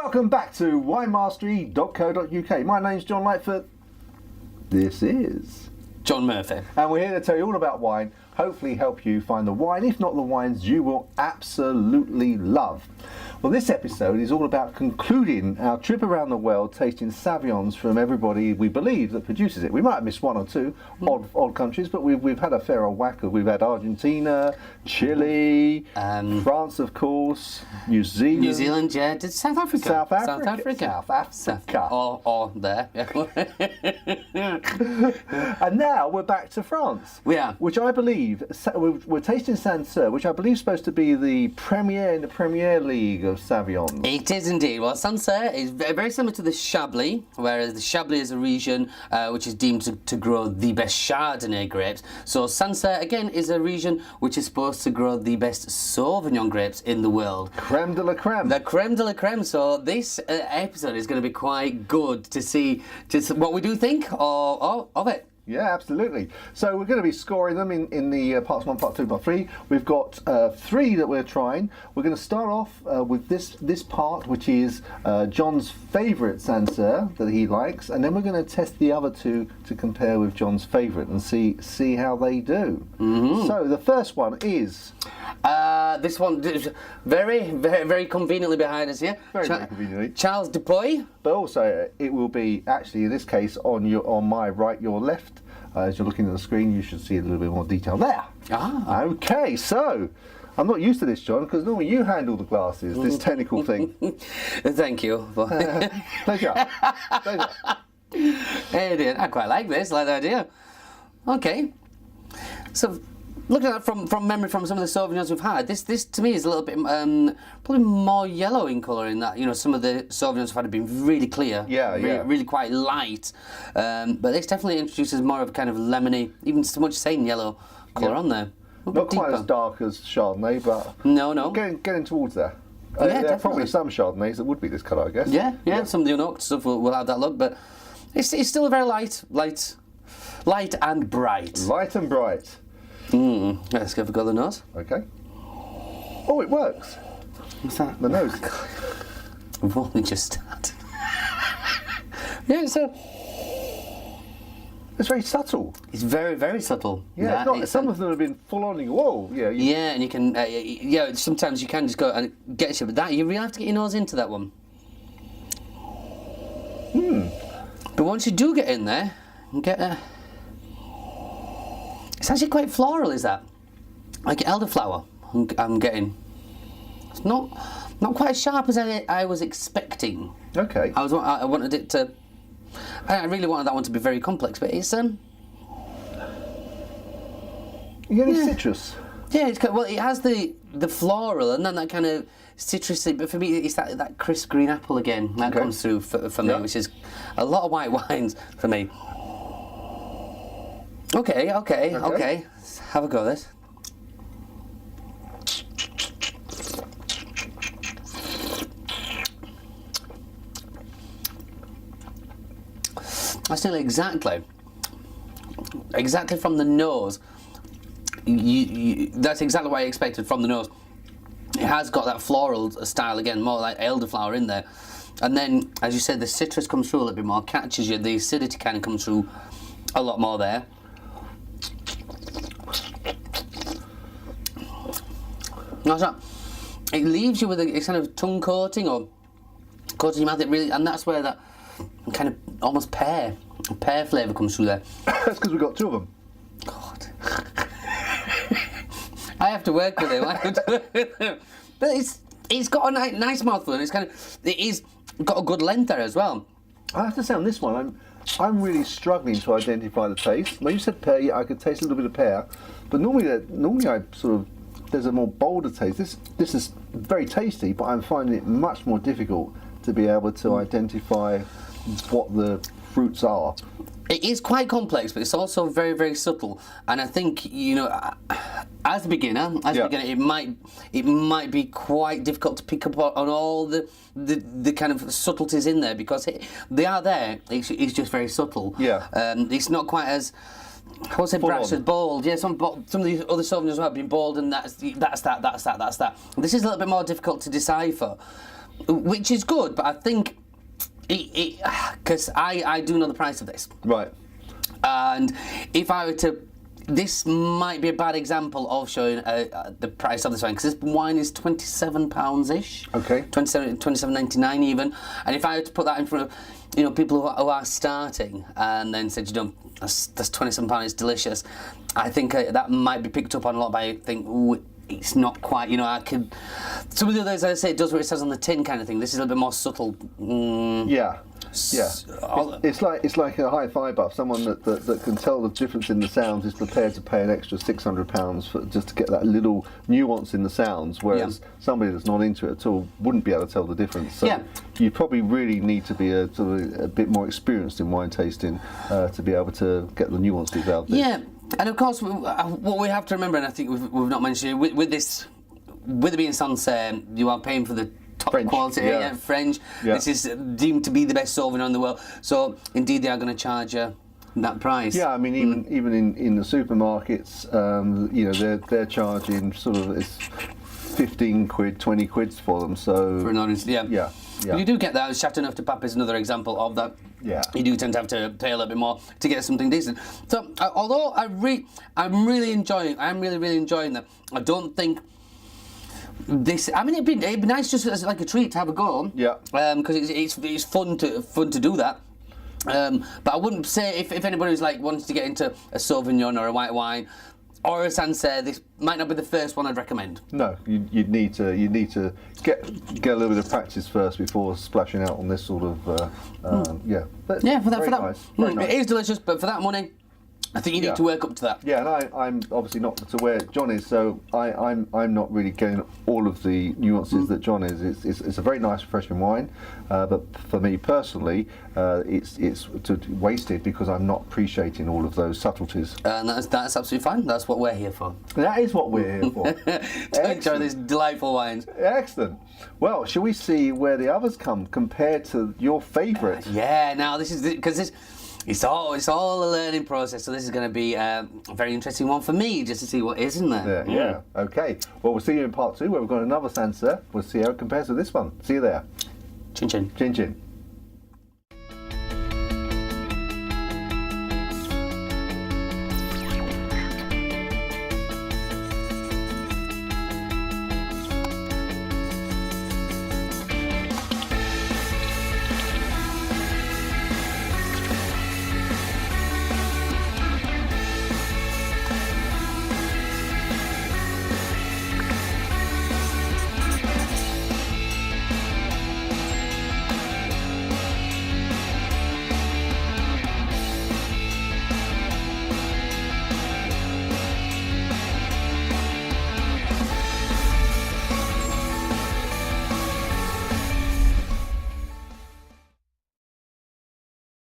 Welcome back to winemastery.co.uk. My name's John Lightfoot. This is John Murphy. And we're here to tell you all about wine, hopefully help you find the wine, if not the wines you will absolutely love. Well, this episode is all about concluding our trip around the world, tasting Sauvignon from everybody we believe that produces it. We might have missed one or two odd countries, but we've had a fair old whack of. We've had Argentina, Chile, France, of course, New Zealand. New Zealand, yeah. Did South Africa? South Africa. Or there. And now we're back to France. We are. Which I believe, we're tasting Sancerre, which I believe is supposed to be the premier in the Premier League of Sauvignon. It is indeed. Well, Sancerre is very similar to the Chablis, whereas the Chablis is a region which is deemed to grow the best Chardonnay grapes. So Sancerre, again, is a region which is supposed to grow the best Sauvignon grapes in the world. Creme de la creme. The creme de la creme. So this episode is going to be quite good to see just what we do think of it. Yeah, absolutely. So we're going to be scoring them in the parts 1, part 2, part 3. We've got 3 that we're trying. We're going to start off with this part, which is John's favourite Sancerre that he likes, and then we're going to test the other 2 to compare with John's favourite and see how they do. Mm-hmm. So the first one is... this one is very, very, very conveniently behind us here. Very conveniently. Charles Dupuy. But also, it will be, actually, in this case, on my right, your left. As you're looking at the screen, you should see a little bit more detail there. Ah. Okay, so I'm not used to this, John, because normally you handle the glasses, this technical thing. Thank you. Pleasure. Hey, dear, I quite like this, like the idea. Okay. So, looking at it from memory from some of the Sauvignons we've had, this to me is a little bit probably more yellow in colour in that, you know, some of the Sauvignons we've had have been really clear, really quite light, but this definitely introduces more of a kind of lemony, even so much saying yellow colour on there. Not quite as dark as Chardonnay, but no, getting towards there. Yeah, there are probably some Chardonnays that would be this colour, I guess. Yeah. Some of the unhooked stuff will have that look, but it's still a very light and bright. Light and bright. Let's go for the nose. Okay. Oh, it works. What's that? The nose. We've only just started. Yeah, it's very subtle. It's very, very subtle. Yeah, some of them have been full on. Whoa, yeah. Yeah, and you can, sometimes you can just go and get it, but that you really have to get your nose into that one. But once you do get in there, you get a. It's actually quite floral, is that? Like elderflower, I'm getting. It's not quite as sharp as I was expecting. Okay. I wanted it to. I really wanted that one to be very complex, but it's You get any citrus? Yeah, it has the floral and then that kind of citrusy. But for me, it's that crisp green apple again that comes through for me, which is a lot of white wines for me. Okay. Let's have a go at this. That's nearly exactly from the nose. That's exactly what I expected from the nose. It has got that floral style again, more like elderflower in there. And then, as you said, the citrus comes through a little bit more, catches you. The acidity kind of comes through a lot more there. It leaves you with a kind of tongue coating or coating your mouth. And that's where that kind of almost pear flavour comes through there. That's because we've got 2 of them. God, I have to work with him. But it's got a nice mouthful, and it is got a good length there as well. I have to say on this one, I'm really struggling to identify the taste. When you said pear, yeah, I could taste a little bit of pear, but normally I sort of. There's a more bolder taste. This is very tasty, but I'm finding it much more difficult to be able to identify what the fruits are. It is quite complex, but it's also very, very subtle. And I think, as a beginner, it might be quite difficult to pick up on all the kind of subtleties in there, because they are there. It's just very subtle. Yeah. It's not quite as. I won't say brash as bold. Yeah, some of these other Sauvignons have been bold, and that's that. This is a little bit more difficult to decipher. which is good, but I think because I do know the price of this, Right. and if I were to, this might be a bad example of showing the price of this wine, because this wine is £27-ish. Okay. 27.99 even. And if I were to put that in front of people who are starting and then said, that's £27, it's delicious, I think that might be picked up on a lot by ooh, it's not quite, I could. Some of the others, as I say, it does what it says on the tin kind of thing. This is a little bit more subtle. Yeah. It's like a hi-fi buff. Someone that can tell the difference in the sounds is prepared to pay an extra £600 for just to get that little nuance in the sounds, whereas somebody that's not into it at all wouldn't be able to tell the difference. So you probably really need to be a bit more experienced in wine tasting to be able to get the nuances out there. Yeah, and of course, what we have to remember, and I think we've not mentioned it, with it being Sancerre, you are paying for the top French, quality, French. Yeah. This is deemed to be the best Sauvignon in the world. So indeed, they are going to charge that price. Yeah, I mean, even in the supermarkets, they're charging sort of it's 15 quid, 20 quid for them. So For an honest, yeah. But you do get that. Chateau Neuf de Pape is another example of that. Yeah. You do tend to have to pay a little bit more to get something decent. So although I'm really enjoying that. I don't think this. I mean, it'd be nice just as like a treat to have a go. Yeah. Because it's fun to do that. But I wouldn't say if anybody was like wants to get into a Sauvignon or a white wine or a Sancerre, this might not be the first one I'd recommend. No, you'd need to get a little bit of practice first before splashing out on this sort of But For that. nice. Very nice. It is delicious, but for that money, I think you need to work up to that. Yeah, and I'm obviously not to where John is, so I'm not really getting all of the nuances that John is. It's a very nice, refreshing wine, but for me personally, it's wasted because I'm not appreciating all of those subtleties. And that's absolutely fine. That's what we're here for. That is what we're here for. To enjoy these delightful wines. Excellent. Well, shall we see where the others come compared to your favourite? Yeah. Now this is because this. It's all a learning process, so this is going to be a very interesting one for me, just to see what is in there. Yeah. Okay. Well, we'll see you in part 2 where we've got another Sancerre. We'll see how it compares to this one. See you there. Chin chin. Chin chin.